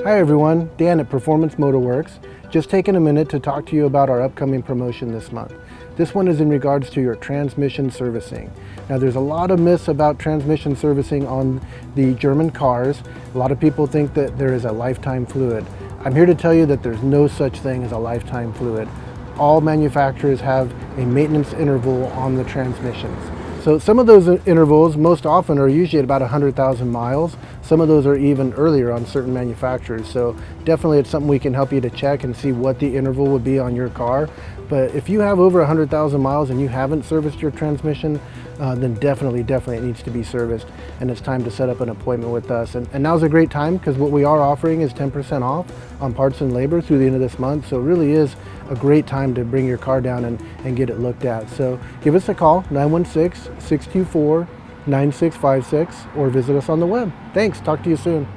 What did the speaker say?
Hi everyone, Dan at Performance Motorworks. Just taking a minute to talk to you about our upcoming promotion this month. This one is in regards to your transmission servicing. Now there's a lot of myths about transmission servicing on the German cars. A lot of people think that there is a lifetime fluid. I'm here to tell you that there's no such thing as a lifetime fluid. All manufacturers have a maintenance interval on the transmissions. So some of those intervals most often are usually at about 100,000 miles. Some of those are even earlier on certain manufacturers. So definitely it's something we can help you to check and see what the interval would be on your car. But if you have over 100,000 miles and you haven't serviced your transmission, then definitely it needs to be serviced, and it's time to set up an appointment with us. And now's a great time because what we are offering is 10% off on parts and labor through the end of this month. So it really is a great time to bring your car down and get it looked at. So give us a call, 916-624-9656, or visit us on the web. Thanks, talk to you soon.